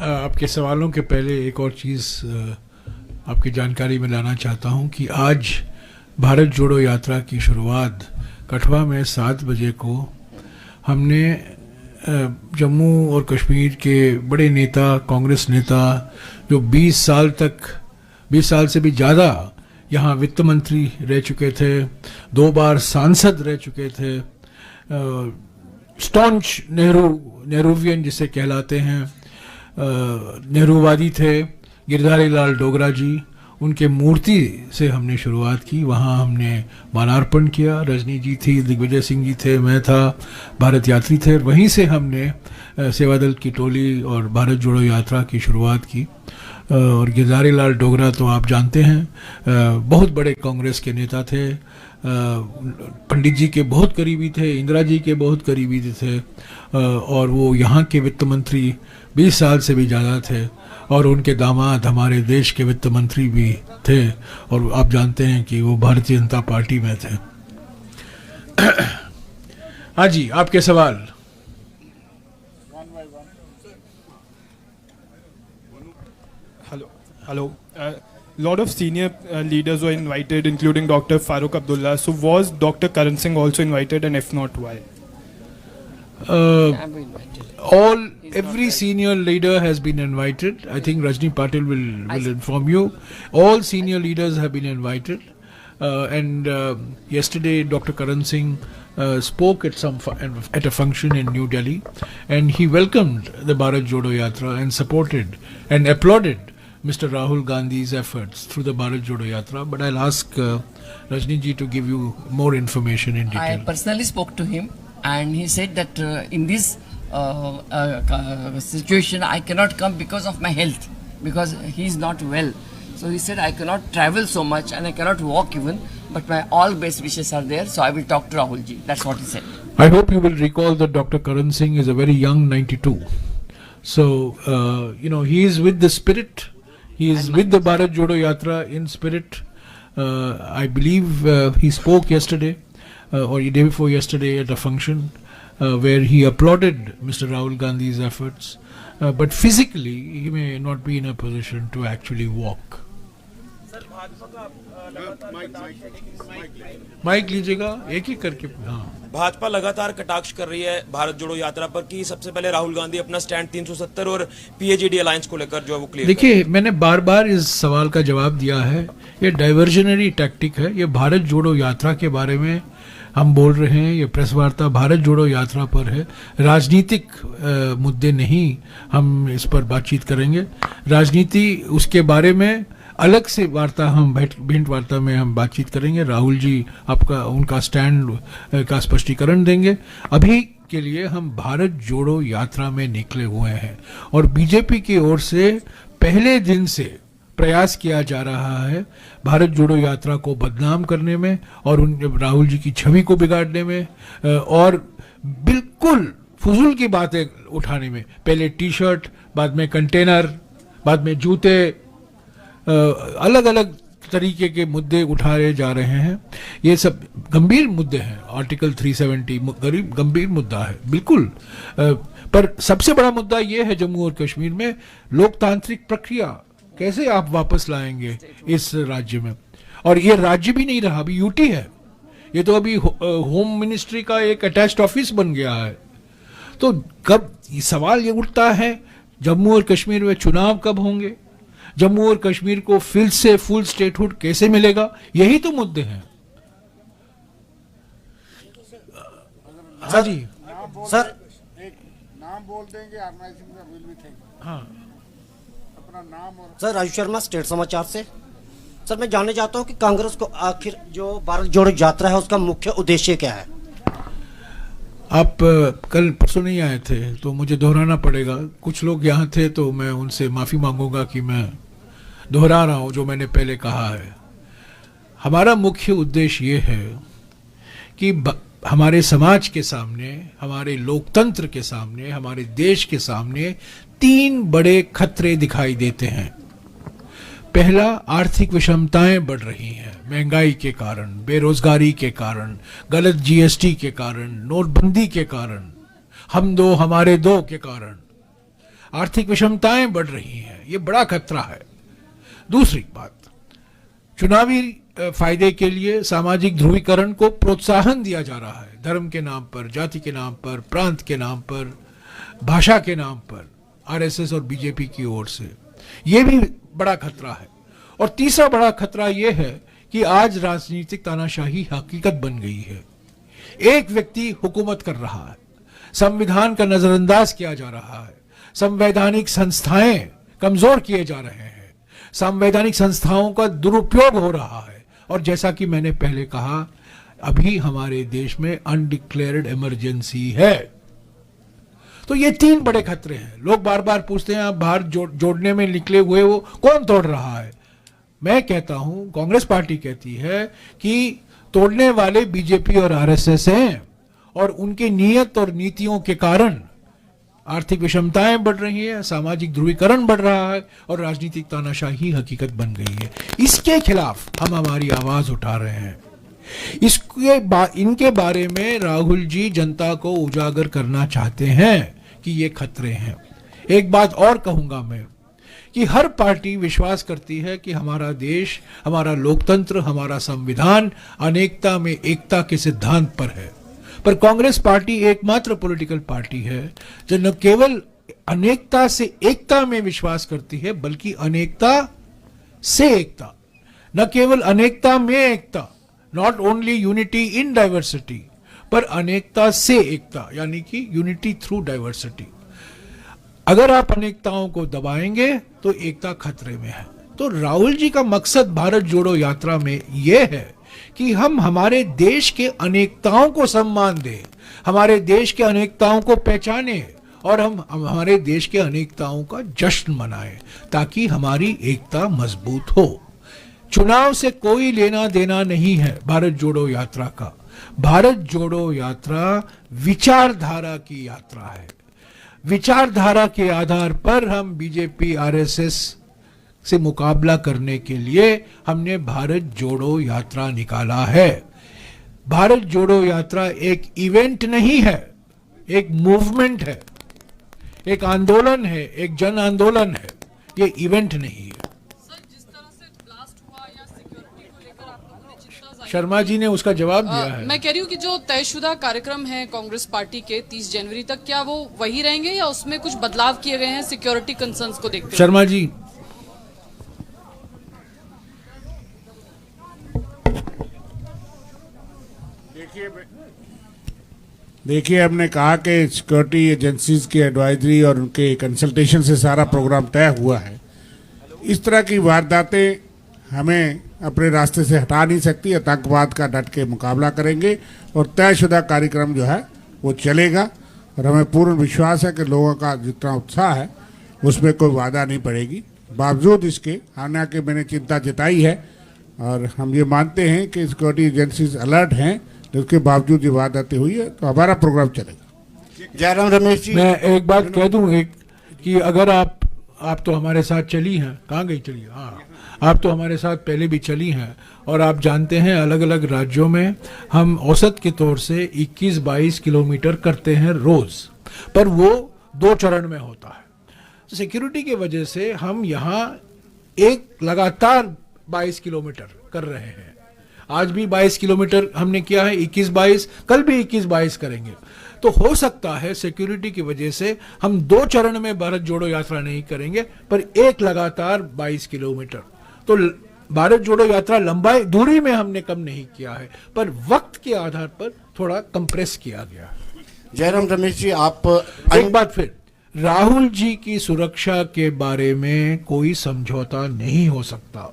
आपके सवालों के पहले एक और चीज़ आपकी जानकारी में लाना चाहता हूं कि आज भारत जोड़ो यात्रा की शुरुआत कठवा में 7 बजे को हमने जम्मू और कश्मीर के बड़े नेता, कांग्रेस नेता जो 20 साल से भी ज़्यादा यहाँ वित्त मंत्री रह चुके थे, 2 बार सांसद रह चुके थे, स्टॉन्च नेहरूवियन जिसे कहलाते हैं, नेहरूवादी थे, गिरधारी लाल डोगरा जी, उनके मूर्ति से हमने शुरुआत की। वहाँ हमने माल्यार्पण किया। रजनी जी थी, दिग्विजय सिंह जी थे, मैं था, भारत यात्री थे। वहीं से हमने सेवादल की टोली और भारत जोड़ो यात्रा की शुरुआत की। और गिरधारी लाल डोगरा तो आप जानते हैं, बहुत बड़े कांग्रेस के नेता थे, पंडित जी के बहुत करीबी थे, इंदिरा जी के बहुत करीबी थे, और वो यहाँ के वित्त मंत्री 20 साल से भी ज़्यादा थे, और उनके दामाद हमारे देश के वित्त मंत्री भी थे, और आप जानते हैं कि वो भारतीय जनता पार्टी में थे। हाँ जी, आपके सवाल। Hello. Lot of senior leaders were invited, including Dr. Farooq Abdullah. So was Dr. Karan Singh also invited, and if not, why? Every senior leader has been invited. I think Rajni Patil will inform you. All senior leaders have been invited. And yesterday, Dr. Karan Singh spoke at a function in New Delhi, and he welcomed the Bharat Jodo Yatra and supported and applauded Mr. Rahul Gandhi's efforts through the Bharat Jodo Yatra. But I'll ask Rajni ji to give you more information in detail. I personally spoke to him, and he said that in this situation I cannot come because of my health, because he is not well. So he said I cannot travel so much and I cannot walk even, but my all best wishes are there, so I will talk to Rahul ji. That's what he said. I hope you will recall that Dr. Karan Singh is a very young 92. So, he is with the spirit. He is with the Bharat Jodo Yatra in spirit. I believe he spoke yesterday or the day before yesterday at a function where he applauded Mr. Rahul Gandhi's efforts. But physically, he may not be in a position to actually walk. Mike लीजिएगा, एक ही करके। हाँ, भाजपा लगातार कटाक्ष कर रही है भारत जोड़ो यात्रा पर कि सबसे पहले राहुल गांधी अपना स्टैंड 370 और पीएचडी अलायंस को लेकर जो है वो क्लियर। देखिए, मैंने बार बार इस सवाल का जवाब दिया है, ये डाइवर्जनरी टैक्टिक है। ये भारत जोड़ो यात्रा के बारे में हम बोल रहे हैं, ये प्रेस वार्ता भारत जोड़ो यात्रा पर है, राजनीतिक मुद्दे नहीं हम इस पर बातचीत करेंगे। राजनीति उसके बारे में अलग से वार्ता हम भेंट वार्ता में हम बातचीत करेंगे। राहुल जी उनका स्टैंड का स्पष्टीकरण देंगे। अभी के लिए हम भारत जोड़ो यात्रा में निकले हुए हैं और बीजेपी की ओर से पहले दिन से प्रयास किया जा रहा है भारत जोड़ो यात्रा को बदनाम करने में और राहुल जी की छवि को बिगाड़ने में और बिल्कुल फजूल की बातें उठाने में। पहले टी शर्ट, बाद में कंटेनर, बाद में जूते, अलग अलग तरीके के मुद्दे उठाए जा रहे हैं। ये सब गंभीर मुद्दे हैं। आर्टिकल 370 गंभीर मुद्दा है बिल्कुल, पर सबसे बड़ा मुद्दा ये है जम्मू और कश्मीर में लोकतांत्रिक प्रक्रिया कैसे आप वापस लाएंगे इस राज्य में। और ये राज्य भी नहीं रहा, अभी यूटी है, ये तो अभी होम मिनिस्ट्री का एक अटैच्ड ऑफिस बन गया है। तो कब सवाल ये उठता है जम्मू और कश्मीर में चुनाव कब होंगे, जम्मू और कश्मीर को फिर से फुल स्टेटहुड कैसे मिलेगा, यही तो मुद्दे हैं। हाँ जी सर, एक नाम बोल देंगे ऑर्गेनाइजेशन का विल बी थिंक। हाँ, अपना नाम और सर, राजू शर्मा, स्टेट समाचार से। सर, मैं जानना चाहता हूं कि कांग्रेस को आखिर जो भारत जोड़ो यात्रा है उसका मुख्य उद्देश्य क्या है। आप कल परसों नहीं आए थे तो मुझे दोहराना पड़ेगा। कुछ लोग यहाँ थे तो मैं उनसे माफ़ी मांगूंगा कि मैं दोहरा रहा हूँ जो मैंने पहले कहा है। हमारा मुख्य उद्देश्य ये है कि हमारे समाज के सामने, हमारे लोकतंत्र के सामने, हमारे देश के सामने 3 बड़े खतरे दिखाई देते हैं। पहला, आर्थिक विषमताएं बढ़ रही हैं महंगाई के कारण, बेरोजगारी के कारण, गलत जीएसटी के कारण, नोटबंदी के कारण, हम दो हमारे दो के कारण। आर्थिक विषमताएं बढ़ रही हैं, ये बड़ा खतरा है। दूसरी बात, चुनावी फायदे के लिए सामाजिक ध्रुवीकरण को प्रोत्साहन दिया जा रहा है, धर्म के नाम पर, जाति के नाम पर, प्रांत के नाम पर, भाषा के नाम पर, आरएसएस और बीजेपी की ओर से। यह भी बड़ा खतरा है। और तीसरा बड़ा खतरा यह है कि आज राजनीतिक तानाशाही हकीकत बन गई है। एक व्यक्ति हुकूमत कर रहा है, संविधान का नजरअंदाज किया जा रहा है, संवैधानिक संस्थाएं कमजोर किए जा रहे हैं, संवैधानिक संस्थाओं का दुरुपयोग हो रहा है। और जैसा कि मैंने पहले कहा, अभी हमारे देश में अनडिक्लेयर्ड इमरजेंसी है। तो ये तीन बड़े खतरे हैं। लोग बार बार पूछते हैं, आप भारत जोड़ने में निकले हुए वो कौन तोड़ रहा है? मैं कहता हूं, कांग्रेस पार्टी कहती है कि तोड़ने वाले बीजेपी और आरएसएस हैं, और उनकी नीयत और नीतियों के कारण आर्थिक विषमताएं बढ़ रही है, सामाजिक ध्रुवीकरण बढ़ रहा है और राजनीतिक तानाशाही हकीकत बन गई है। इसके खिलाफ हम हमारी आवाज उठा रहे हैं। इनके बारे में राहुल जी जनता को उजागर करना चाहते हैं कि ये खतरे हैं। एक बात और कहूंगा मैं कि हर पार्टी विश्वास करती है कि हमारा देश, हमारा लोकतंत्र, हमारा संविधान अनेकता में एकता के सिद्धांत पर है। पर कांग्रेस पार्टी एकमात्र पॉलिटिकल पार्टी है जो न केवल अनेकता से एकता में विश्वास करती है, बल्कि अनेकता से एकता, न केवल अनेकता में एकता, not only unity in diversity, पर अनेकता से एकता, यानी कि यूनिटी थ्रू डाइवर्सिटी। अगर आप अनेकताओं को दबाएंगे तो एकता खतरे में है। तो राहुल जी का मकसद भारत जोड़ो यात्रा में यह है कि हम हमारे देश के अनेकताओं को सम्मान दें, हमारे देश के अनेकताओं को पहचाने और हम हमारे देश के अनेकताओं का जश्न मनाएं, ताकि हमारी एकता मजबूत हो। चुनाव से कोई लेना देना नहीं है भारत जोड़ो यात्रा का। भारत जोड़ो यात्रा विचारधारा की यात्रा है। विचारधारा के आधार पर हम बीजेपी आरएसएस से मुकाबला करने के लिए हमने भारत जोड़ो यात्रा निकाला है। भारत जोड़ो यात्रा एक इवेंट नहीं है, एक मूवमेंट है, एक आंदोलन है, एक जन आंदोलन है। ये इवेंट नहीं है। शर्मा जी ने उसका जवाब दिया है। मैं कह रही हूँ कि जो तयशुदा कार्यक्रम है कांग्रेस पार्टी के 30 जनवरी तक, क्या वो वही रहेंगे या उसमें कुछ बदलाव किए गए हैं सिक्योरिटी कंसर्न्स को देखते हुए? शर्मा जी, देखिए हमने कहा कि सिक्योरिटी एजेंसीज की एडवाइजरी और उनके कंसल्टेशन से सारा प्रोग्राम तय हुआ है। इस तरह की वारदातें हमें अपने रास्ते से हटा नहीं सकती। आतंकवाद का डट के मुकाबला करेंगे और तयशुदा कार्यक्रम जो है वो चलेगा। और हमें पूर्ण विश्वास है कि लोगों का जितना उत्साह है उसमें कोई बाधा नहीं पड़ेगी। बावजूद इसके आने के मैंने चिंता जताई है और हम ये मानते हैं कि सिक्योरिटी एजेंसीज अलर्ट हैं, उसके बावजूद ये वारदातें हुई है तो हमारा प्रोग्राम चलेगा। जयराम रमेश जी, मैं एक बात कह दूं कि अगर आप तो हमारे साथ चली हैं, कहाँ गई चली? हाँ, आप तो हमारे साथ पहले भी चली हैं और आप जानते हैं अलग अलग राज्यों में हम औसत के तौर से 21-22 किलोमीटर करते हैं रोज, पर वो 2 चरण में होता है। तो सिक्योरिटी की वजह से हम यहाँ एक लगातार 22 किलोमीटर कर रहे हैं। आज भी 22 किलोमीटर हमने किया है, 21-22, कल भी 21-22 करेंगे। तो हो सकता है सिक्योरिटी की वजह से हम 2 चरण में भारत जोड़ो यात्रा नहीं करेंगे, पर एक लगातार 22 किलोमीटर। तो भारत जोड़ो यात्रा लंबाई दूरी में हमने कम नहीं किया है, पर वक्त के आधार पर थोड़ा कंप्रेस किया गया। जयराम रमेश जी, आप एक बात फिर, राहुल जी की सुरक्षा के बारे में कोई समझौता नहीं हो सकता,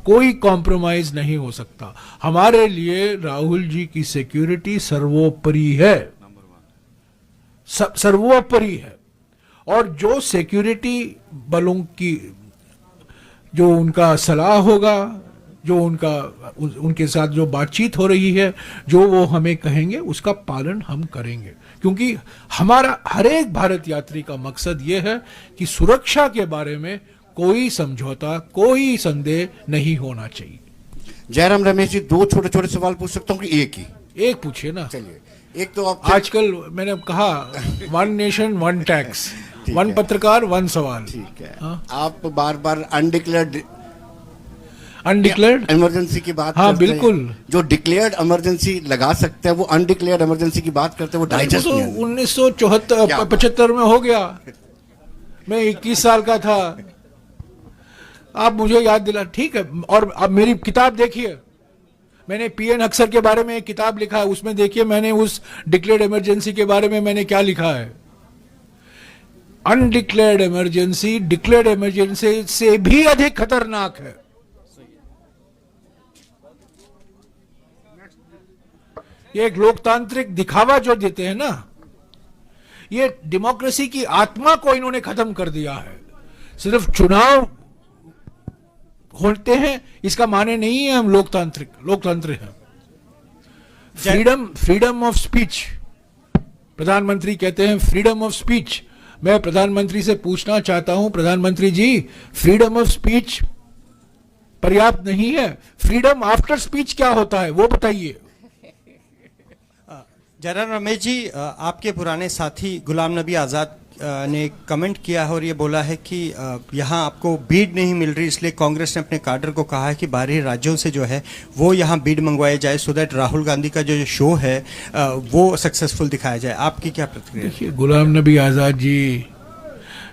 कोई कॉम्प्रोमाइज नहीं हो सकता। हमारे लिए राहुल जी की सिक्योरिटी सर्वोपरि है, सर्वोपरि है। और जो सिक्योरिटी बलों की जो उनका सलाह होगा, जो उनके साथ जो बातचीत हो रही है, जो वो हमें कहेंगे उसका पालन हम करेंगे, क्योंकि हमारा हर एक भारत यात्री का मकसद ये है कि सुरक्षा के बारे में कोई समझौता, कोई संदेह नहीं होना चाहिए। जयराम रमेश जी, 2 छोटे छोटे सवाल पूछ सकता हूँ कि एक ही? एक पूछिए ना। चलिए, एक तो आप आजकल मैंने कहा 1 नेशन 1 टैक्स, 1 पत्रकार 1 सवाल। ठीक है, हाँ? आप बार बार अनडिक्लेयर्ड इमरजेंसी की बात हाँ, करते हैं। बिल्कुल। जो डिक्लेयर्ड इमरजेंसी लगा सकते हैं वो अनडिक्लेयर्ड इमरजेंसी की बात करते हैं, वो डाइजेस्ट नहीं है। 1975 में हो गया, मैं 21 साल का था, आप मुझे याद दिला, ठीक है। और अब मेरी किताब देखिए, मैंने पीएन अक्सर के बारे में एक किताब लिखा है, उसमें देखिए मैंने उस डिक्लेयर्ड इमरजेंसी के बारे में मैंने क्या लिखा है। अनडिक्लेयर्ड इमरजेंसी डिक्लेयर्ड इमरजेंसी से भी अधिक खतरनाक है। ये एक लोकतांत्रिक दिखावा जो देते हैं ना, ये डेमोक्रेसी की आत्मा को इन्होंने खत्म कर दिया है। सिर्फ चुनाव होते हैं इसका माने नहीं है हम लोकतंत्र हैं। फ्रीडम ऑफ स्पीच, प्रधानमंत्री कहते हैं फ्रीडम ऑफ स्पीच। मैं प्रधानमंत्री से पूछना चाहता हूं, प्रधानमंत्री जी, फ्रीडम ऑफ स्पीच पर्याप्त नहीं है, फ्रीडम आफ्टर स्पीच क्या होता है वो बताइए। जयराम रमेश जी, आपके पुराने साथी गुलाम नबी आज़ाद ने कमेंट किया है और ये बोला है कि यहाँ आपको बीड नहीं मिल रही, इसलिए कांग्रेस ने अपने काडर को कहा है कि बाहरी राज्यों से जो है वो यहाँ बीड मंगवाए जाए, सो दैट राहुल गांधी का जो शो है वो सक्सेसफुल दिखाया जाए। आपकी क्या प्रतिक्रिया? देखिए, गुलाम नबी आज़ाद जी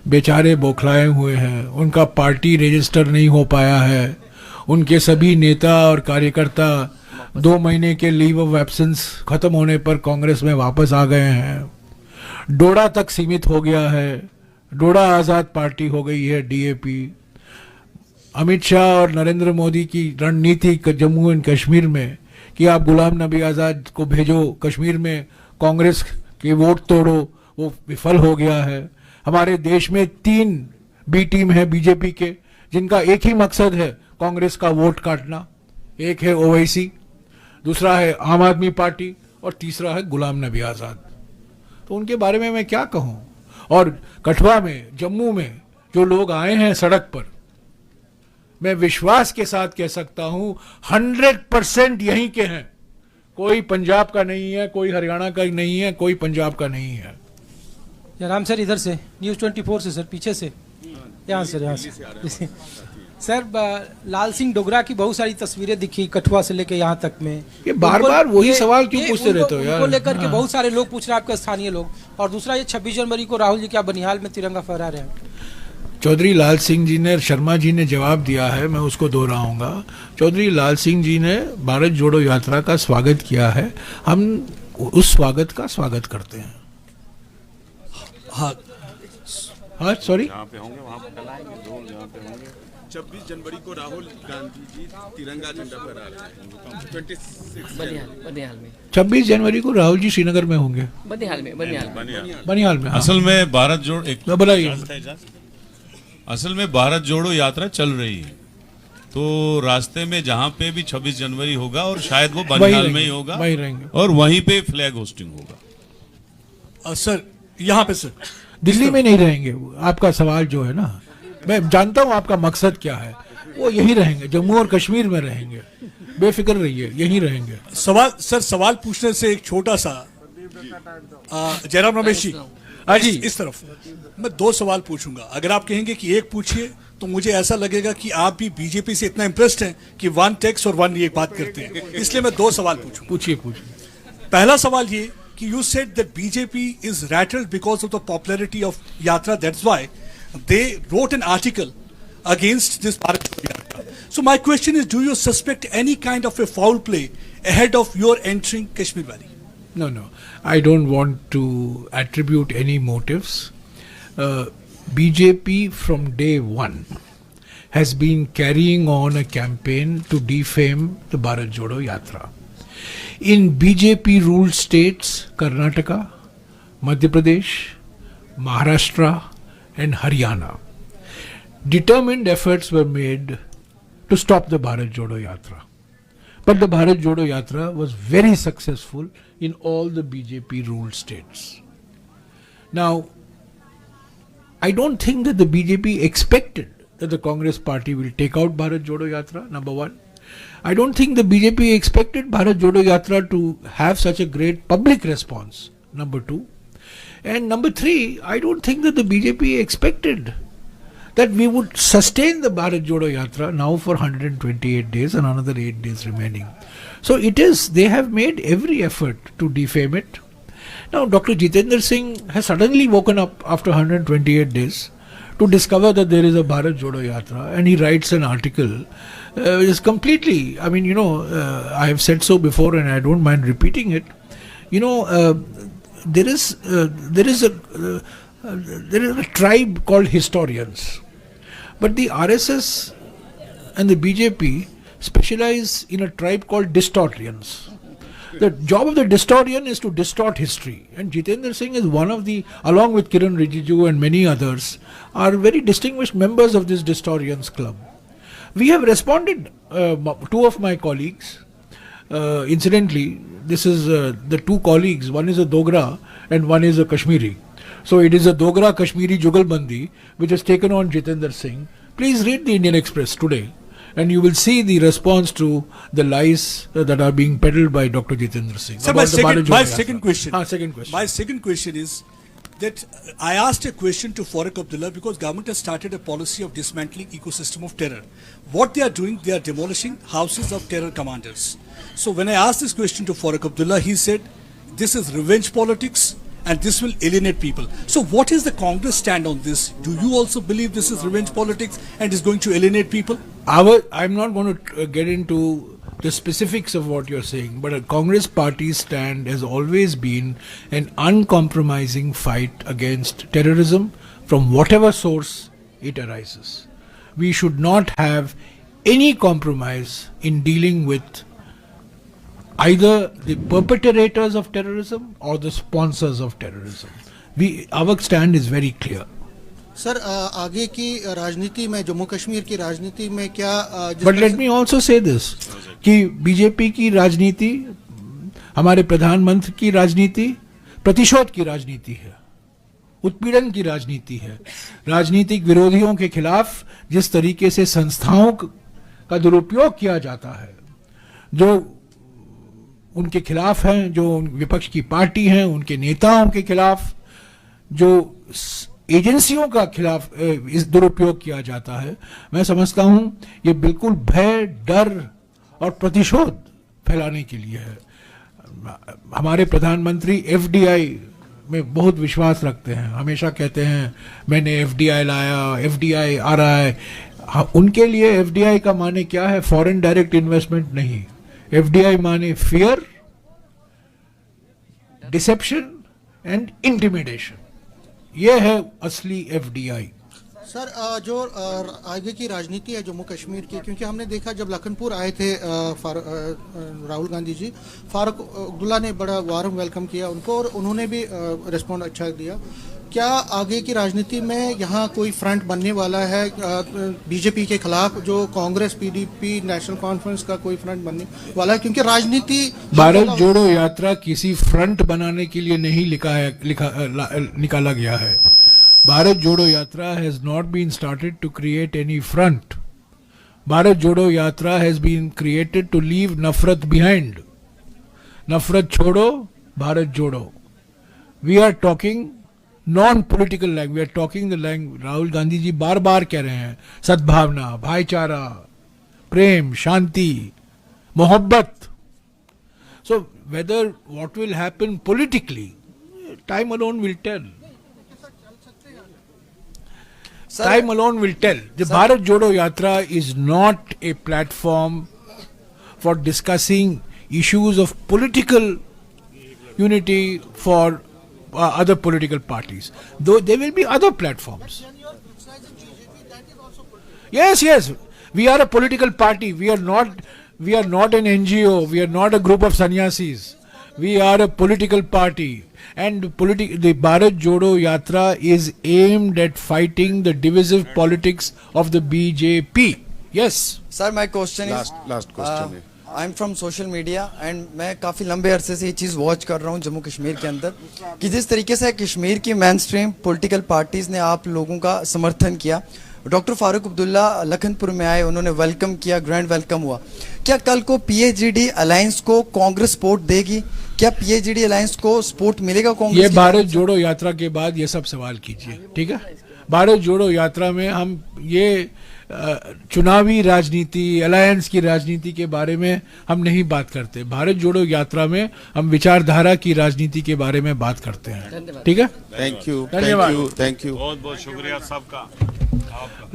बेचारे बौखलाए हुए हैं, उनका पार्टी रजिस्टर नहीं हो पाया है, उनके सभी नेता और कार्यकर्ता 2 महीने के लीव ऑफ एब्सेंस खत्म होने पर कांग्रेस में वापस आ गए हैं। डोडा तक सीमित हो गया है, डोडा आज़ाद पार्टी हो गई है डीएपी। अमित शाह और नरेंद्र मोदी की रणनीति जम्मू एंड कश्मीर में कि आप गुलाम नबी आज़ाद को भेजो कश्मीर में, कांग्रेस के वोट तोड़ो, वो विफल हो गया है। हमारे देश में 3 बी टीम है बीजेपी के, जिनका एक ही मकसद है कांग्रेस का वोट काटना। एक है ओवैसी, दूसरा है आम आदमी पार्टी और तीसरा है गुलाम नबी आज़ाद। तो उनके बारे में मैं क्या कहूं। और कठुआ में, जम्मू में जो लोग आए हैं सड़क पर, मैं विश्वास के साथ कह सकता हूं 100% यहीं के हैं। कोई पंजाब का नहीं है, कोई हरियाणा का नहीं है, कोई पंजाब का नहीं है। राम सर, इधर से न्यूज़ 24 से सर, पीछे से, यहाँ सर, यहाँ से सर। लाल सिंह डोगरा की बहुत सारी तस्वीरें दिखी कठुआ से लेके यहाँ तक में। ये बार बार वही सवाल क्यों पूछते रहते हो यार? उनको लेकर के बहुत सारे लोग पूछ रहे हैं, आपके स्थानीय लोग। और दूसरा, ये 26 जनवरी को राहुल जी क्या बनिहाल में तिरंगा फहरा रहे हैं? चौधरी लाल सिंह जी ने, शर्मा जी ने जवाब दिया है, मैं उसको दोहराऊंगा। चौधरी लाल सिंह जी ने भारत जोड़ो यात्रा का स्वागत किया है, हम उस स्वागत का स्वागत करते हैं। हाँ सॉरी, 26 जनवरी को राहुल गांधी जी तिरंगा झंडा फहरा रहे हैं बनिहाल में। 26 जनवरी को राहुल जी श्रीनगर में होंगे, बनिहाल में। हाँ। असल में भारत जोड़ो यात्रा चल रही है, तो रास्ते में जहाँ पे भी 26 जनवरी होगा और शायद वो बनिहाल में ही होगा, वहीं रहेंगे और वहीं पे फ्लैग होस्टिंग होगा। सर यहाँ पे, सर दिल्ली में नहीं रहेंगे। आपका सवाल जो है ना, मैं जानता हूं आपका मकसद क्या है, वो यहीं रहेंगे, जम्मू और कश्मीर में रहेंगे, बेफिक्र रहिए, यहीं रहेंगे। सवाल पूछने से एक छोटा सा, जयराम रमेश जी, जी इस तरफ मैं 2 सवाल पूछूंगा। अगर आप कहेंगे कि एक पूछिए तो मुझे ऐसा लगेगा कि आप भी बीजेपी से इतना इंप्रेस्ड हैं कि 1 टैक्स और 1 ये बात करते हैं, इसलिए मैं 2 सवाल पूछूंगा। पूछिए। पहला सवाल ये कि you said that BJP is rattled because of the popularity of Yatra. That's why they wrote an article against this Bharat Jodo Yatra. So my question is, do you suspect any kind of a foul play ahead of your entering Kashmir Valley? No, I don't want to attribute any motives. BJP from day one has been carrying on a campaign to defame the Bharat Jodo Yatra. In BJP ruled states, Karnataka, Madhya Pradesh, Maharashtra and Haryana, determined efforts were made to stop the Bharat Jodo Yatra. But the Bharat Jodo Yatra was very successful in all the BJP ruled states. Now, I don't think that the BJP expected that the Congress party will take out Bharat Jodo Yatra, number one. I don't think the BJP expected Bharat Jodo Yatra to have such a great public response, number two. And number three, I don't think that the BJP expected that we would sustain the Bharat Jodo Yatra now for 128 days and another 8 days remaining. So they have made every effort to defame it. Now, Dr. Jitendra Singh has suddenly woken up after 128 days to discover that there is a Bharat Jodo Yatra, and he writes an article. It's completely, I mean, I have said so before and I don't mind repeating it. There is a tribe called historians, but the RSS and the BJP specialize in a tribe called distortians. The job of the distortion is to distort history, and Jitendra Singh is one of the, along with Kiran Rijiju and many others, are very distinguished members of this distortions club. We have responded, two of my colleagues, incidentally, this is the two colleagues, one is a Dogra and one is a Kashmiri. So it is a Dogra Kashmiri Jugalbandi which has taken on Jitendra Singh. Please read the Indian Express today, and you will see the response to the lies that are being peddled by Dr. Jitendra Singh. So my second question. My second question is that I asked a question to Farooq Abdullah because government has started a policy of dismantling ecosystem of terror. What they are doing, they are demolishing houses of terror commanders. So when I asked this question to Farooq Abdullah, he said this is revenge politics and this will alienate people. So what is the Congress stand on this? Do you also believe this is revenge politics and is going to alienate people? I'm not going to get into the specifics of what you're saying, but a Congress party's stand has always been an uncompromising fight against terrorism from whatever source it arises. We should not have any compromise in dealing with either the perpetrators of terrorism or the sponsors of terrorism. Our stand is very clear. Sir आगे की राजनीति में जम्मू कश्मीर की राजनीति में क्या but let me also say this कि BJP की राजनीति, हमारे प्रधानमंत्री की राजनीति प्रतिशोध की राजनीति है, उत्पीड़न की राजनीति है। राजनीतिक विरोधियों के खिलाफ जिस तरीके से संस्थाओं का दुरुपयोग किया जाता है, जो उनके खिलाफ हैं, जो विपक्ष की पार्टी हैं, उनके नेताओं के खिलाफ जो एजेंसियों का खिलाफ इस दुरुपयोग किया जाता है, मैं समझता हूं ये बिल्कुल भय, डर और प्रतिशोध फैलाने के लिए है। हमारे प्रधानमंत्री एफडीआई में बहुत विश्वास रखते हैं, हमेशा कहते हैं मैंने एफडीआई लाया, एफडीआई आ रहा है। उनके लिए एफडीआई का माने क्या है? फॉरेन डायरेक्ट इन्वेस्टमेंट नहीं, एफडीआई माने फियर, डिसेप्शन एंड इंटिमिडेशन। ये है असली एफडीआई। सर जो आगे की राजनीति है जम्मू कश्मीर की, क्योंकि हमने देखा जब लखनपुर आए थे राहुल गांधी जी, फारूक अब्दुल्ला ने बड़ा वार्म वेलकम किया उनको और उन्होंने भी रिस्पॉन्ड अच्छा दिया। क्या आगे की राजनीति में यहाँ कोई फ्रंट बनने वाला है बीजेपी के खिलाफ, जो कांग्रेस, पीडीपी, नेशनल कॉन्फ्रेंस का कोई फ्रंट बनने वाला है? क्योंकि राजनीति भारत जोड़ो यात्रा किसी फ्रंट बनाने के लिए नहीं निकाला गया है। Bharat Jodo Yatra has not been started to create any front. Bharat Jodo Yatra has been created to leave नफरत बिहाइंड। नफरत छोड़ो, भारत जोड़ो। We are talking non political language, we are talking the language. Rahul Gandhi ji बार बार कह रहे हैं सद्भावना, भाईचारा, प्रेम, शांति, मोहब्बत। So whether what will happen politically, time alone will tell. Time alone will tell. The Bharat Jodo Yatra is not a platform for discussing issues of political unity for other political parties. Though there will be other platforms. Yes. We are a political party. We are not an NGO. We are not a group of sannyasis. We are a political party. And the Bharat Jodo Yatra is aimed at fighting the divisive politics of the BJP. Yes. Sir, my question last question. I'm from social media and मैं काफ़ी लंबे अरसे से ये चीज़ watch कर रहा हूँ जम्मू कश्मीर के अंदर कि जिस तरीके से कश्मीर की मेन स्ट्रीम पॉलिटिकल पार्टीज़ ने आप लोगों का समर्थन किया, डॉक्टर फारूक अब्दुल्ला लखनपुर में आए, उन्होंने वेलकम किया, ग्रैंड वेलकम हुआ। क्या कल को पीएचडी अलायंस को कांग्रेस सपोर्ट देगी? क्या पीएचडी अलायंस को सपोर्ट मिलेगा कांग्रेस? ये भारत जोड़ो यात्रा के बाद ये सब सवाल कीजिए, ठीक है? भारत जोड़ो यात्रा में हम ये चुनावी राजनीति, अलायंस की राजनीति के बारे में हम नहीं बात करते। भारत जोड़ो यात्रा में हम विचारधारा की राजनीति के बारे में बात करते हैं, ठीक है? थैंक यू, धन्यवाद, थैंक यू। बहुत बहुत शुक्रिया सबका।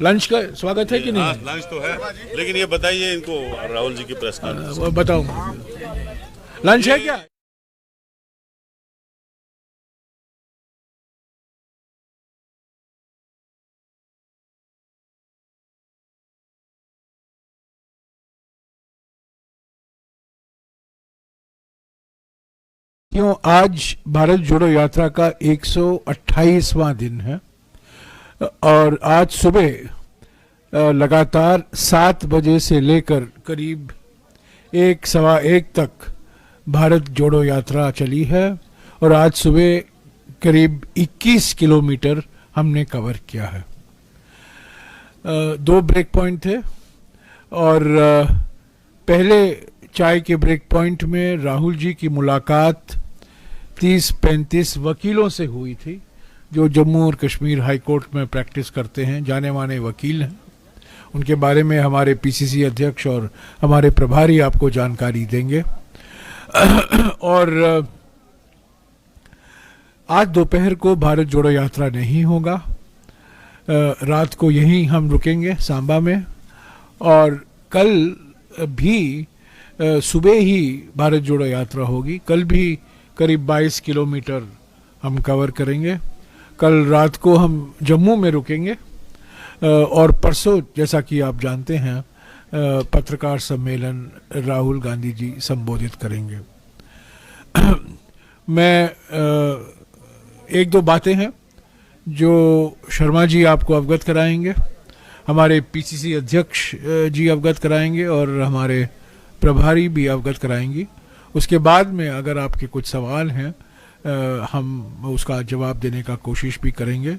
लंच का स्वागत है कि नहीं? लंच तो है, लेकिन ये बताइए इनको राहुल जी की प्रेस कॉन्फ्रेंस बताऊं, लंच है क्या? क्यों आज भारत जोड़ो यात्रा का 128वां दिन है और आज सुबह लगातार 7 बजे से लेकर करीब 1:15 तक भारत जोड़ो यात्रा चली है और आज सुबह करीब 21 किलोमीटर हमने कवर किया है। 2 ब्रेक पॉइंट थे और पहले चाय के ब्रेक पॉइंट में राहुल जी की मुलाकात 30-35 वकीलों से हुई थी जो जम्मू और कश्मीर हाई कोर्ट में प्रैक्टिस करते हैं, जाने माने वकील हैं। उनके बारे में हमारे पीसीसी अध्यक्ष और हमारे प्रभारी आपको जानकारी देंगे। और आज दोपहर को भारत जोड़ो यात्रा नहीं होगा, रात को यहीं हम रुकेंगे सांबा में और कल भी सुबह ही भारत जोड़ो यात्रा होगी। कल भी करीब 22 किलोमीटर हम कवर करेंगे। कल रात को हम जम्मू में रुकेंगे और परसों जैसा कि आप जानते हैं पत्रकार सम्मेलन राहुल गांधी जी संबोधित करेंगे। मैं 1-2 बातें हैं जो शर्मा जी आपको अवगत कराएंगे, हमारे पीसीसी अध्यक्ष जी अवगत कराएंगे और हमारे प्रभारी भी अवगत कराएंगी। उसके बाद में अगर आपके कुछ सवाल हैं हम उसका जवाब देने का कोशिश भी करेंगे।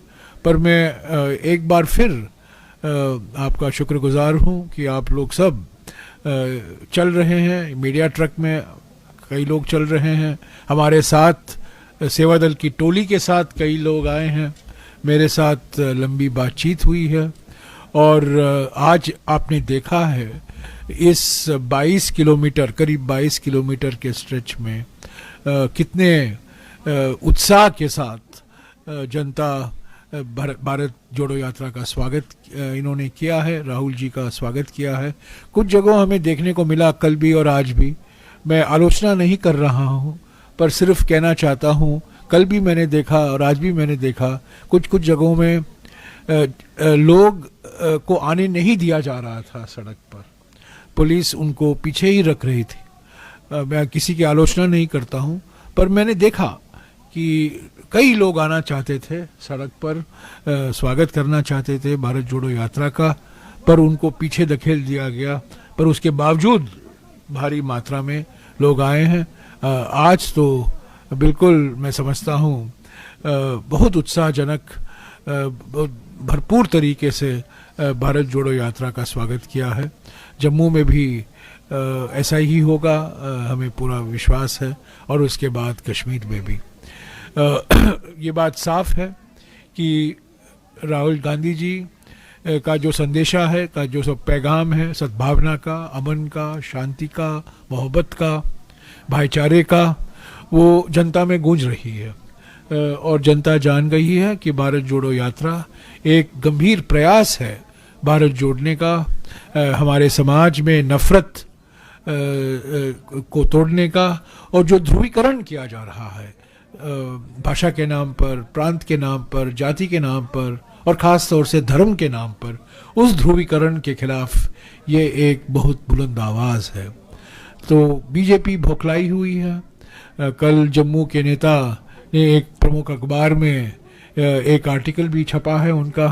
पर मैं एक बार फिर आपका शुक्रगुजार हूं कि आप लोग सब चल रहे हैं, मीडिया ट्रक में कई लोग चल रहे हैं, हमारे साथ सेवा दल की टोली के साथ कई लोग आए हैं, मेरे साथ लंबी बातचीत हुई है और आज आपने देखा है इस 22 किलोमीटर करीब 22 किलोमीटर के स्ट्रेच में कितने उत्साह के साथ जनता भारत जोड़ो यात्रा का स्वागत इन्होंने किया है, राहुल जी का स्वागत किया है। कुछ जगहों हमें देखने को मिला कल भी और आज भी, मैं आलोचना नहीं कर रहा हूं पर सिर्फ कहना चाहता हूं, कल भी मैंने देखा और आज भी मैंने देखा कुछ जगहों में लोग को आने नहीं दिया जा रहा था सड़क पर, पुलिस उनको पीछे ही रख रही थी। मैं किसी की आलोचना नहीं करता हूं पर मैंने देखा कि कई लोग आना चाहते थे सड़क पर, स्वागत करना चाहते थे भारत जोड़ो यात्रा का, पर उनको पीछे धकेल दिया गया। पर उसके बावजूद भारी मात्रा में लोग आए हैं। आज तो बिल्कुल मैं समझता हूँ बहुत उत्साहजनक, बहुत भरपूर तरीके से भारत जोड़ो यात्रा का स्वागत किया है। जम्मू में भी ऐसा ही होगा, हमें पूरा विश्वास है, और उसके बाद कश्मीर में भी। ये बात साफ है कि राहुल गांधी जी का जो संदेशा है, का जो सब पैगाम है, सद्भावना का, अमन का, शांति का, मोहब्बत का, भाईचारे का, वो जनता में गूंज रही है और जनता जान गई है कि भारत जोड़ो यात्रा एक गंभीर प्रयास है भारत जोड़ने का, हमारे समाज में नफरत को तोड़ने का, और जो ध्रुवीकरण किया जा रहा है भाषा के नाम पर, प्रांत के नाम पर, जाति के नाम पर और ख़ास तौर से धर्म के नाम पर, उस ध्रुवीकरण के खिलाफ ये एक बहुत बुलंद आवाज़ है। तो बीजेपी भौखलाई हुई है। कल जम्मू के नेता ने एक प्रमुख अखबार में एक आर्टिकल भी छपा है उनका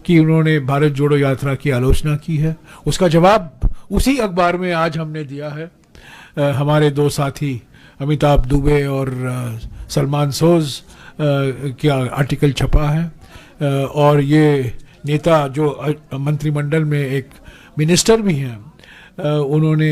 कि उन्होंने भारत जोड़ो यात्रा की आलोचना की है। उसका जवाब उसी अखबार में आज हमने दिया है। हमारे दो साथी अमिताभ दुबे और सलमान सोज का आर्टिकल छपा है और ये नेता जो मंत्रिमंडल में एक मिनिस्टर भी हैं, उन्होंने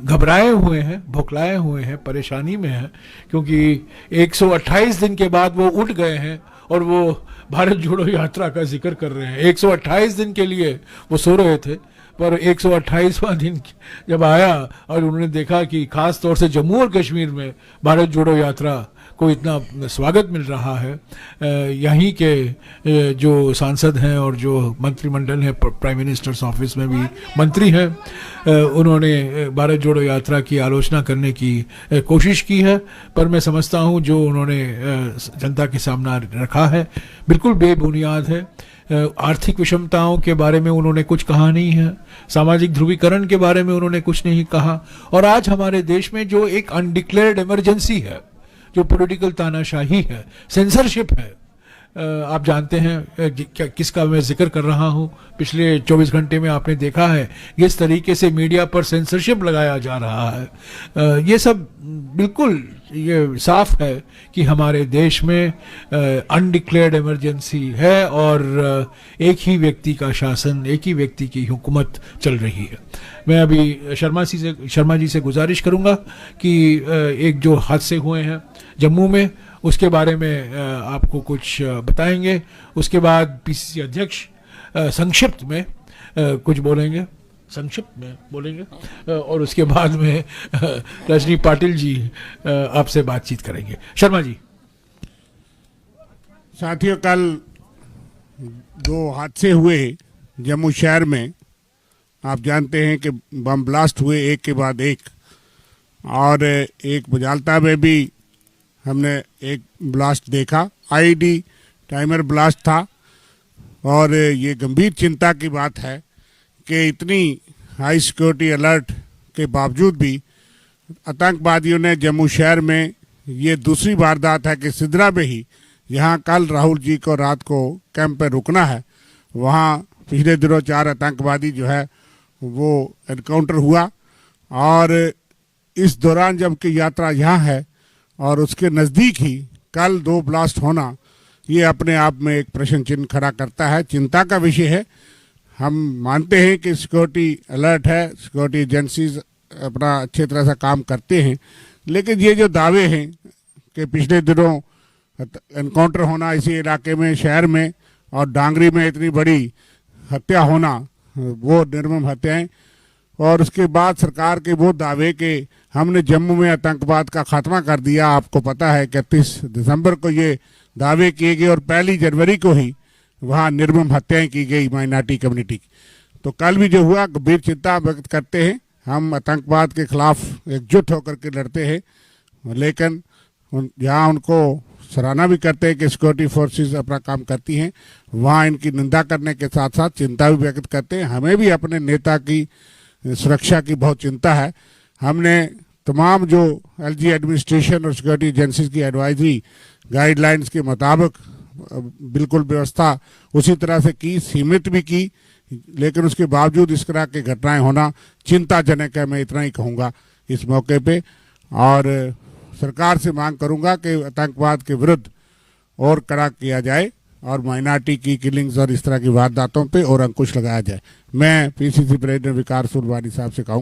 घबराए हुए हैं, भुखलाए हुए हैं, परेशानी में हैं, क्योंकि 128 दिन के बाद वो उठ गए हैं और वो भारत जोड़ो यात्रा का जिक्र कर रहे हैं। 128 दिन के लिए वो सो रहे थे, पर 128वां दिन जब आया और उन्होंने देखा कि खास तौर से जम्मू और कश्मीर में भारत जोड़ो यात्रा को इतना स्वागत मिल रहा है, यहीं के जो सांसद हैं और जो मंत्रिमंडल है, प्राइम मिनिस्टर्स ऑफिस में भी मंत्री हैं, उन्होंने भारत जोड़ो यात्रा की आलोचना करने की कोशिश की है। पर मैं समझता हूं जो उन्होंने जनता के सामने रखा है बिल्कुल बेबुनियाद है। आर्थिक विषमताओं के बारे में उन्होंने कुछ कहा नहीं है, सामाजिक ध्रुवीकरण के बारे में उन्होंने कुछ नहीं कहा, और आज हमारे देश में जो एक अनडिक्लेयर्ड इमरजेंसी है, जो पॉलिटिकल तानाशाही है, सेंसरशिप है, आप जानते हैं किसका मैं जिक्र कर रहा हूं। पिछले 24 घंटे में आपने देखा है किस तरीके से मीडिया पर सेंसरशिप लगाया जा रहा है। ये सब बिल्कुल ये साफ है कि हमारे देश में अनडिक्लेयर्ड इमरजेंसी है और एक ही व्यक्ति का शासन, एक ही व्यक्ति की हुकूमत चल रही है। मैं अभी शर्मा जी से गुजारिश करूंगा कि एक जो हादसे हुए हैं जम्मू में, उसके बारे में आपको कुछ बताएंगे। उसके बाद पीसीसी अध्यक्ष संक्षिप्त में कुछ बोलेंगे, संक्षिप्त में बोलेंगे, और उसके बाद में रजनी पाटिल जी आपसे बातचीत करेंगे। शर्मा जी। साथियों, कल 2 हादसे हुए जम्मू शहर में। आप जानते हैं कि बम ब्लास्ट हुए एक के बाद एक, और एक बजालता में भी हमने एक ब्लास्ट देखा, आईडी टाइमर ब्लास्ट था। और ये गंभीर चिंता की बात है कि इतनी हाई सिक्योरिटी अलर्ट के बावजूद भी आतंकवादियों ने जम्मू शहर में, ये दूसरी वारदात है कि सिद्रा में ही, यहाँ कल राहुल जी को रात को कैंप पे रुकना है, वहाँ पिछले दिनों 4 आतंकवादी जो है वो एनकाउंटर हुआ। और इस दौरान जबकि यात्रा यहाँ है और उसके नज़दीक ही कल 2 ब्लास्ट होना, ये अपने आप में एक प्रश्न चिन्ह खड़ा करता है, चिंता का विषय है। हम मानते हैं कि सिक्योरिटी अलर्ट है, सिक्योरिटी एजेंसीज अपना अच्छी तरह से काम करते हैं, लेकिन ये जो दावे हैं कि पिछले दिनों एनकाउंटर होना इसी इलाके में, शहर में, और डांगरी में इतनी बड़ी हत्या होना, वो निर्मम हत्याएं, और उसके बाद सरकार के वो दावे कि हमने जम्मू में आतंकवाद का खात्मा कर दिया। आपको पता है 31 दिसंबर को ये दावे किए गए और 1 जनवरी को ही वहाँ निर्मम हत्याएं की गई माइनॉरिटी कम्युनिटी की। तो कल भी जो हुआ, गंभीर चिंता व्यक्त करते हैं। हम आतंकवाद के खिलाफ एकजुट होकर के लड़ते हैं, लेकिन यहाँ उनको सराहना भी करते हैं कि सिक्योरिटी फोर्सेस अपना काम करती हैं, वहाँ इनकी निंदा करने के साथ साथ चिंता भी व्यक्त करते हैं। हमें भी अपने नेता की सुरक्षा की बहुत चिंता है। हमने तमाम जो एलजी एडमिनिस्ट्रेशन और सिक्योरिटी एजेंसीज की एडवाइजरी गाइडलाइंस के मुताबिक बिल्कुल व्यवस्था उसी तरह से की, सीमित भी की, लेकिन उसके बावजूद इस तरह की घटनाएं होना चिंताजनक है। मैं इतना ही कहूँगा इस मौके पे, और सरकार से मांग करूँगा कि आतंकवाद के विरुद्ध और कड़ा किया जाए और माइनॉरिटी की किलिंग्स और इस तरह की वारदातों पे और अंकुश लगाया जाए। मैं पीसीसी प्रेसिडेंट विकास सुरवानी साहब से कहूँ